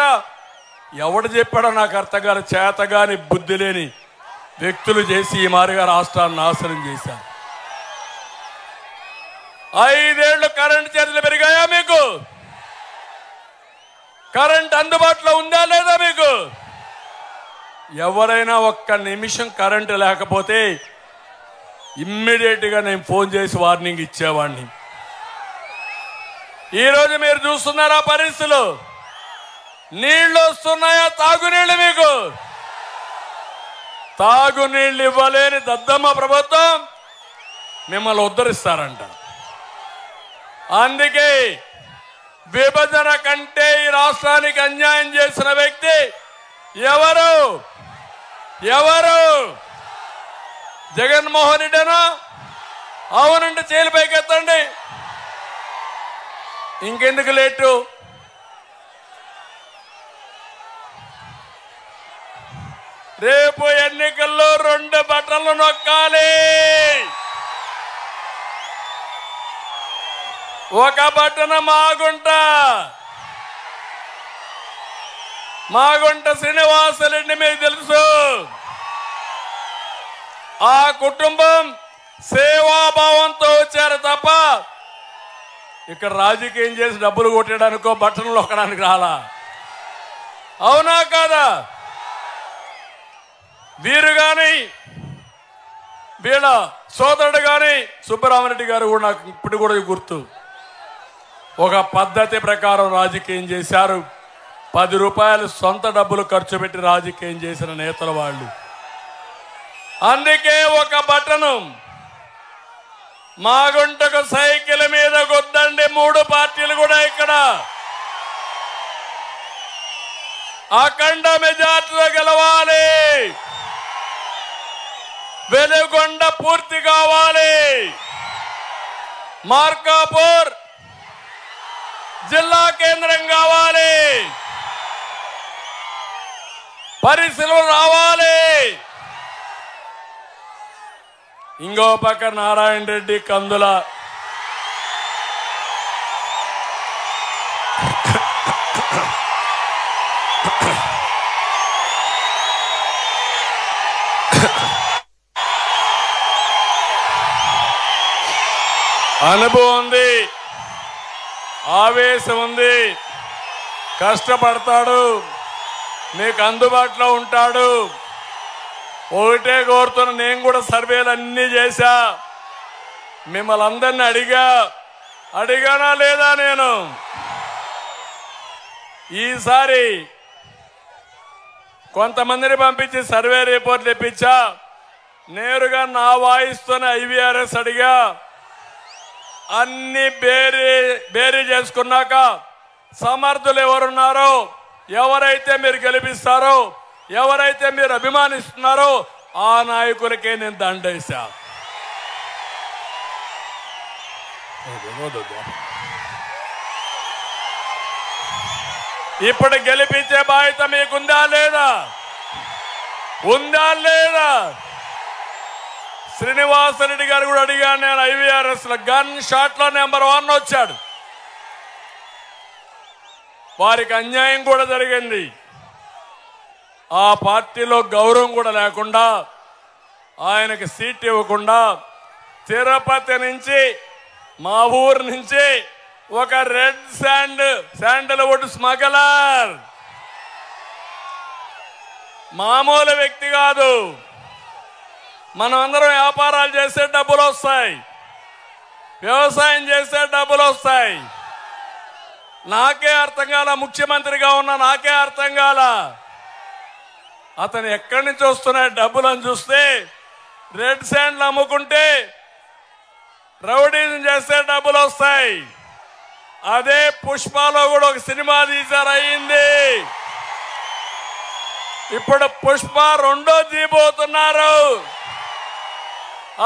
S1: ఎవడు చెప్పాడో నాకు అర్థం కాదు. చేతగాని బుద్ధి లేని వ్యక్తులు చేసి ఈ మారిగా రాష్ట్రాన్ని నాశనం చేశారు. 5 ఏళ్లు కరెంటు ఛార్జీలు పెరిగాయా మీకు? కరెంట్ అందుబాటులో ఉందా లేదా మీకు? ఎవరైనా ఒక్క నిమిషం కరెంటు లేకపోతే ఇమ్మీడియట్ గా నేను ఫోన్ చేసి వార్నింగ్ ఇచ్చేవాడిని. ఈరోజు మీరు చూస్తున్నారా పరిస్థితులు? నీళ్లు వస్తున్నాయా? తాగునీళ్లు మీకు తాగునీళ్లు ఇవ్వలేని దద్దమ్మ ప్రభుత్వం మిమ్మల్ని ఉద్ధరిస్తారంట. అందుకే విభజన కంటే ఈ రాష్ట్రానికి అన్యాయం చేసిన వ్యక్తి ఎవరు? జగన్మోహన్ రెడ్డినా? అవునంటే చేలిపైకి ఎత్తండి. ఇంకెందుకు లేటు? రేపు ఎన్నికల్లో 2 బటన్లు నొక్కాలి. ఒక బటన్ మాగుంట శ్రీనివాసరెడ్డి మీకు తెలుసు. ఆ కుటుంబం సేవాభావంతో వచ్చారు తప్ప ఇక్కడ రాజకీయం చేసి డబ్బులు కొట్టడానికో బట్టలు నొక్కడానికి రాలా. అవునా కాదా? వీరు గాని వీళ్ళ సోదరుడు గాని సుబ్బరామరెడ్డి గారు కూడా నాకు ఇప్పుడు కూడా గుర్తు. ఒక పద్ధతి ప్రకారం రాజకీయం చేశారు. 10 రూపాయలు సొంత డబ్బులు ఖర్చు పెట్టి రాజకీయం చేసిన నేతలు వాళ్ళు. అందుకే ఒక బటను మాగుంటకు సైకిల్ మీద కొద్దండి. 3 పార్టీలు కూడా ఇక్కడ అఖండ మెజార్టీలో గెలవాలి. వెలుగొండ పూర్తి కావాలి. మార్కాపూర్ జిల్లా కేంద్రం కావాలి. పరిశ్రమలు రావాలి. ఇంకో పక్క నారాయణ రెడ్డి కందుల అనుభవం ఉంది, ఆవేశం ఉంది, కష్టపడతాడు, మీకు అందుబాటులో ఉంటాడు. ఒకటే కోరుతున్నా, నేను కూడా సర్వేలు అన్నీ చేశా. మిమ్మల్ని అందరినీ అడిగానా లేదా? నేను ఈసారి కొంతమందిని పంపించి సర్వే రిపోర్ట్లు ఇప్పించా. నేరుగా నా వాయిస్తోనే ఐవీఆర్ఎస్ అడిగా. అన్ని బేరీ చేసుకున్నాక సమర్థులు ఎవరున్నారో, ఎవరైతే మీరు గెలిపిస్తారో, ఎవరైతే మీరు అభిమానిస్తున్నారో ఆ నాయకులకే నేను దండేశా. ఇప్పుడు గెలిపించే బాధ్యత మీకుందా లేదా? శ్రీనివాసరెడ్డి గారు కూడా అడిగాను నేను. ఐవీఆర్ఎస్ లో గన్ షాట్ లో నెంబర్ 1 వచ్చాడు. వారికి అన్యాయం కూడా జరిగింది. ఆ పార్టీలో గౌరవం కూడా లేకుండా, ఆయనకి సీట్ ఇవ్వకుండా, తిరుపతి నుంచి మా ఊరు నుంచి ఒక రెడ్ శాండల్వుడ్ స్మగ్లర్, మామూలు వ్యక్తి కాదు. మనం అందరం వ్యాపారాలు చేసే డబ్బులు వస్తాయి, వ్యవసాయం చేసే డబ్బులు వస్తాయి. నాకే అర్థం కాల, ముఖ్యమంత్రిగా ఉన్న నాకే అర్థం కాల. అతను ఎక్కడి నుంచి వస్తున్నాయి డబ్బులను చూస్తే, రెడ్ శాండ్లు అమ్ముకుంటే రౌడీని చేస్తే డబ్బులు వస్తాయి. అదే పుష్పలో కూడా ఒక సినిమా తీశారు, అయింది. ఇప్పుడు పుష్ప 2వ తీయబోతున్నారు.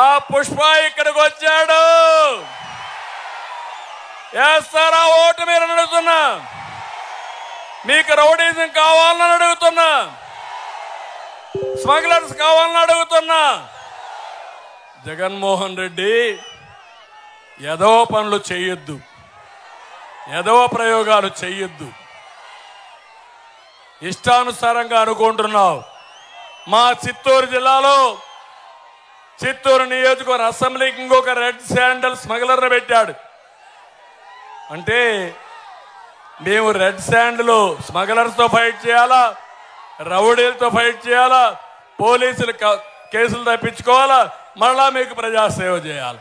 S1: ఆ పుష్ప ఇక్కడికి వచ్చాడు. వేస్తారా ఓటు మీరు అడుగుతున్నా? మీకు రౌడీజం కావాలని అడుగుతున్నా, స్మగ్లర్స్ కావాలని అడుగుతున్నా. జగన్మోహన్ రెడ్డి ఏదో పనులు చేయొద్దు. ఎదవ ప్రయోగాలు చెయ్యొద్దు. ఇష్టానుసారంగా అనుకుంటున్నావు. మా చిత్తూరు జిల్లాలో చిత్తూరు నియోజకవర్గ అసెంబ్లీకి ఇంకొక రెడ్ శాండల్ స్మగ్లర్ని పెట్టాడు. అంటే మేము రెడ్ శాండ్లు స్మగ్లర్స్తో ఫైట్ చేయాలా, రౌడీలతో ఫైట్ చేయాలా, పోలీసులు కేసులు తప్పించుకోవాలా, మళ్ళా మీకు ప్రజాసేవ చేయాలి.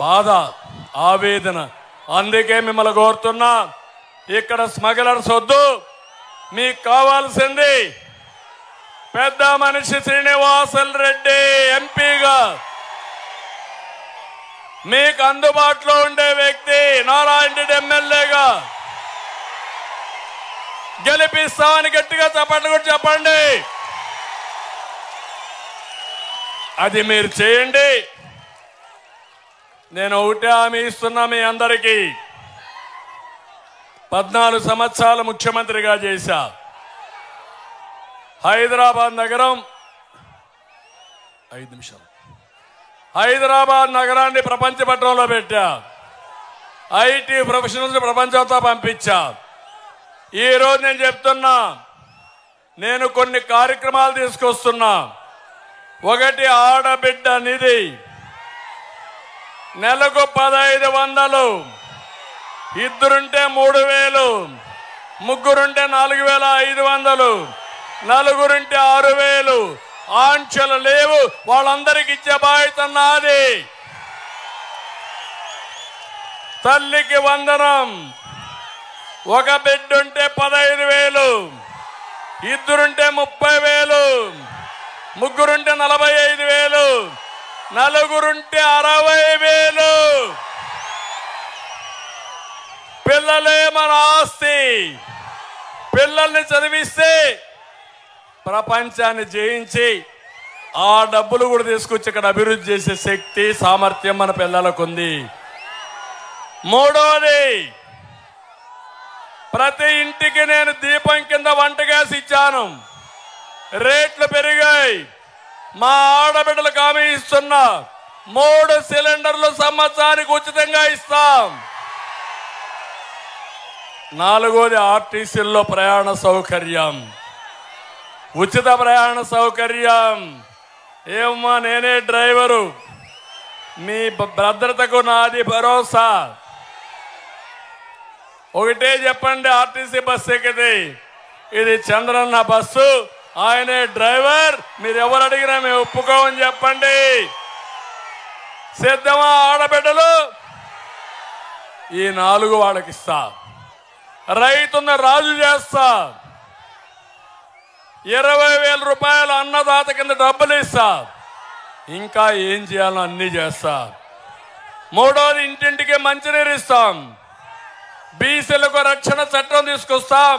S1: బాధ, ఆవేదన. అందుకే మిమ్మల్ని కోరుతున్నా, ఇక్కడ స్మగ్లర్స్ వద్దు. మీకు కావాల్సింది పెద్ద మనిషి శ్రీనివాసులు రెడ్డి ఎంపీగా మీకు అందుబాటులో ఉండే వ్యక్తి, నారాయణ రెడ్డి ఎమ్మెల్యేగా గెలిపిస్తామని గట్టిగా చప్పట్లు కూడా చెప్పండి. అది మీరు చేయండి. నేను ఒకటే హామీ ఇస్తున్నా మీ అందరికీ. 14 సంవత్సరాలు ముఖ్యమంత్రిగా చేశా. హైదరాబాద్ నగరం 5 నిమిషాలు హైదరాబాద్ నగరాన్ని ప్రపంచ పట్టణంలో పెట్టా. ఐటీ ప్రొఫెషనల్స్ ప్రపంచంతో పంపించా. ఈరోజు నేను చెప్తున్నా, నేను కొన్ని కార్యక్రమాలు తీసుకొస్తున్నా. ఒకటి ఆడబిడ్డ నిధి, నెలకు 1500, ఇద్దరుంటే 3000, ముగ్గురుంటే 4500, నలుగురుంటే 6000. ఆంక్షలు లేవు, వాళ్ళందరికీ ఇచ్చే బాధ్యత నాది. తల్లికి వందనం, ఒక బిడ్డుంటే 15000, ఇద్దరుంటే 30000, ముగ్గురుంటే 45000, నలుగురుంటే 60000. పిల్లలే మన ఆస్తి. పిల్లల్ని చదివిస్తే ప్రపంచాన్ని జయించి ఆ డబ్బులు కూడా తీసుకొచ్చి ఇక్కడ అభివృద్ధి చేసే శక్తి, సామర్థ్యం మన పిల్లలకు ఉంది. మూడోది, ప్రతి ఇంటికి నేను దీపం కింద వంట గ్యాస్ ఇచ్చాను. రేట్లు పెరిగాయి. మా ఆడబిడ్డలకు హామీ ఇస్తున్నా, 3 సిలిండర్లు సంవత్సరానికి ఉచితంగా ఇస్తాం. నాలుగోది, ఆర్టీసీల్లో ప్రయాణ సౌకర్యం, ఉచిత ప్రయాణ సౌకర్యం. ఏమమ్మా, నేనే డ్రైవరు, మీ భద్రతకు నాది భరోసా. ఒకటే చెప్పండి, ఆర్టీసీ బస్సు ఎక్కితే ఇది చంద్రన్న బస్సు, ఆయనే డ్రైవర్, మీరు ఎవరు అడిగినా మేము ఒప్పుకోమని చెప్పండి. సిద్ధమా ఆడబిడ్డలు? ఈ 4 వాళ్ళకి ఇస్తా. రైతున్న రాజు చేస్తా. 20,000 రూపాయలు అన్నదాత కింద డబ్బులు ఇస్తా. ఇంకా ఏం చేయాలో అన్ని చేస్తా. మూడోది, ఇంటింటికి మంచినీరు ఇస్తాం. బీసీలకు రక్షణ చట్టం తీసుకొస్తాం.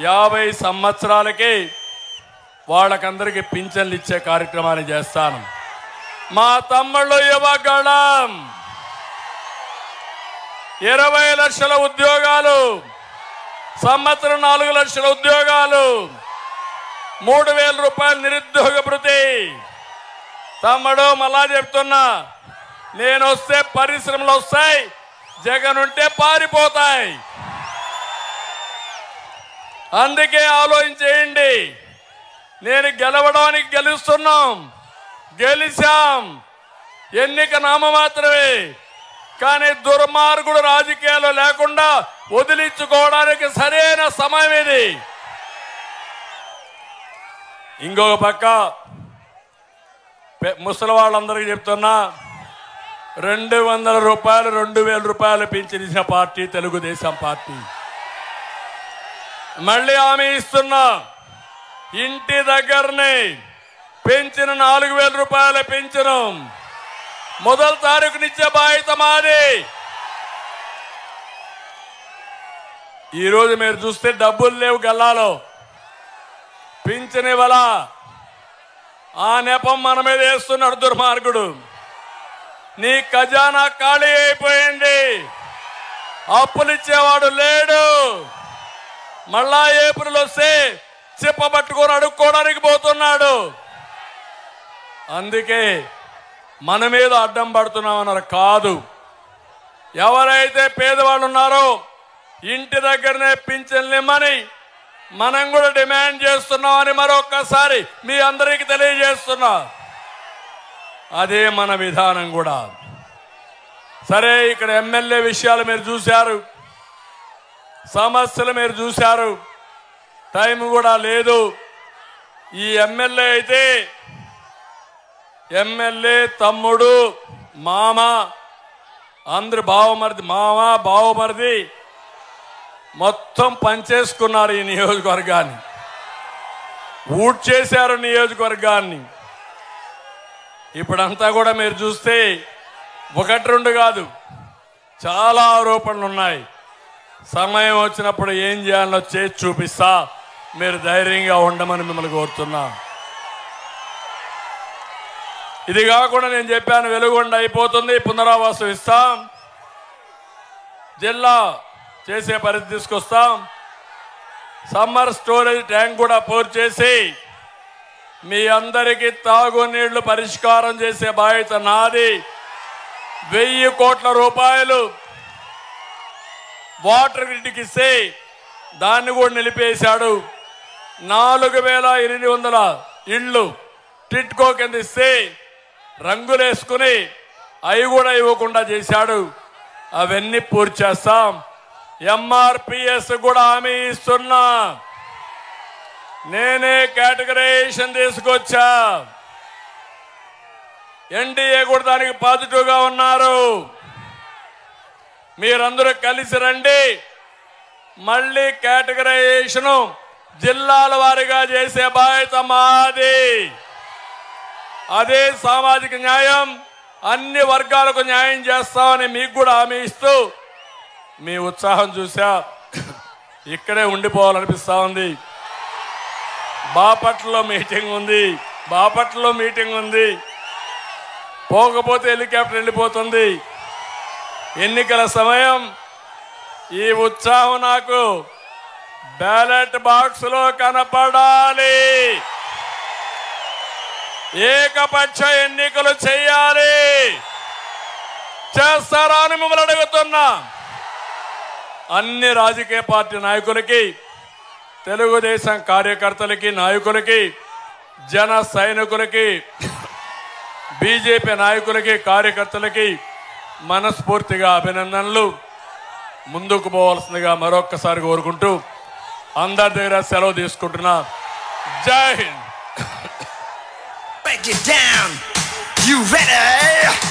S1: 50 సంవత్సరాలకి వాళ్ళకందరికీ పింఛన్లు ఇచ్చే కార్యక్రమాన్ని చేస్తాను. మా తమ్ముళ్ళు యువగళం 20 లక్షల ఉద్యోగాలు, సంవత్సరం 4 లక్షల ఉద్యోగాలు, 3000 రూపాయలు నిరుద్యోగ భృతి. తమ్ముడు మళ్ళా చెప్తున్నా, నేను వస్తే పరిశ్రమలు వస్తాయి, జగన్ ఉంటే పారిపోతాయి. అందుకే ఆలోచించేయండి. నేను గెలవడానికి గెలుస్తున్నాం, గెలిచాం. ఎన్నిక నామమాత్రమే. కానీ దుర్మార్గుడు రాజకీయాలు లేకుండా వదిలించుకోవడానికి సరైన సమయం ఇది. ఇంకొక పక్క ముసలి వాళ్ళందరికీ చెప్తున్నా, 200 రూపాయలు 2000 రూపాయలు పెంచిన పార్టీ తెలుగుదేశం పార్టీ. మళ్ళీ హామీ ఇస్తున్నా, ఇంటి దగ్గరనే పెంచిన 4000 రూపాయల పెంచను మొదటి తారీఖునిచ్చే బాధ్యత మాది. ఈరోజు మీరు చూస్తే డబ్బులు లేవు గల్లాలో, పింఛన్ ఇవ్వాలా. ఆ నెపం మన మీద వేస్తున్నాడు దుర్మార్గుడు. నీ ఖజానా ఖాళీ అయిపోయింది, అప్పులు ఇచ్చేవాడు లేడు. మళ్ళా ఏప్రిల్ వస్తే చెప్పబట్టుకొని అడుక్కోవడానికి పోతున్నాడు. అందుకే మన మీద అడ్డం పడుతున్నామన్నారు కాదు. ఎవరైతే పేదవాళ్ళు ఉన్నారో ఇంటి దగ్గరనే పింఛన్లు ఇమ్మని మనం కూడా డిమాండ్ చేస్తున్నామని మరొక్కసారి మీ అందరికీ తెలియజేస్తున్నా. అదే మన విధానం కూడా. సరే, ఇక్కడ ఎమ్మెల్యే విషయాలు మీరు చూశారు, సమస్యలు మీరు చూశారు, టైం కూడా లేదు. ఈ ఎమ్మెల్యే అయితే ఎమ్మెల్యే తమ్ముడు మామ అందరు బావమరిది మొత్తం పనిచేసుకున్నారు. ఈ నియోజకవర్గాన్ని ఊడ్చేశారు. నియోజకవర్గాన్ని ఇప్పుడంతా కూడా మీరు చూస్తే ఒకటి రెండు కాదు, చాలా ఆరోపణలు ఉన్నాయి. సమయం వచ్చినప్పుడు ఏం చేయాలో చేసి చూపిస్తా. మీరు ధైర్యంగా ఉండమని మిమ్మల్ని కోరుతున్నా. ఇది కాకుండా నేను చెప్పాను, వెలుగొండ అయిపోతుంది, పునరావాసం ఇస్తాం, జిల్లా చేసే పరిస్థితి తీసుకొస్తాం, సమ్మర్ స్టోరేజ్ ట్యాంక్ కూడా పూర్తి చేసి మీ అందరికీ తాగునీళ్లు పరిష్కారం చేసే బాధ్యత నాది. 1000 కోట్ల రూపాయలు వాటర్ గ్రిడ్కి ఇస్తే దాన్ని కూడా నిలిపేశాడు. 4800 ఇళ్ళు టిట్కో కింద ఇస్తే రంగులేసుకుని అవి కూడా ఇవ్వకుండా చేశాడు. అవన్నీ పూర్తి చేస్తాం. ఎంఆర్పిఎస్ కూడా హామీ ఇస్తున్నా. నేనే కేటగరైజేషన్ తీసుకొచ్చా. ఎన్డీఏ కూడా దానికి పాజిటివ్గా ఉన్నారు. మీరందరూ కలిసి రండి. మళ్ళీ కేటగరైజేషన్ జిల్లాల వారీగా చేసే బాధ్యత మాది. అదే సామాజిక న్యాయం, అన్ని వర్గాలకు న్యాయం చేస్తామని మీకు కూడా హామీ ఇస్తూ మీ ఉత్సాహం చూసా ఇక్కడే ఉండిపోవాలనిపిస్తా ఉంది. బాపట్లలో మీటింగ్ ఉంది. పోకపోతే హెలికాప్టర్ వెళ్ళిపోతుంది. ఎన్నికల సమయం. ఈ ఉత్సాహం నాకు బ్యాలెట్ బాక్స్ లో కనపడాలి. ఏకపక్ష ఎన్నికలు చేయాలి. చేస్తారా అని మిమ్మల్ని అడుగుతున్నా. అన్ని రాజకీయ పార్టీ నాయకులకి, తెలుగుదేశం కార్యకర్తలకి, నాయకులకి, జన సైనికులకి, బీజేపీ నాయకులకి, కార్యకర్తలకి మనస్ఫూర్తిగా అభినందనలు. ముందుకు పోవాల్సిందిగా మరొక్కసారి కోరుకుంటూ అందరి దగ్గర సెలవు తీసుకుంటున్నా. జై Hind.
S2: Break it down. You ready?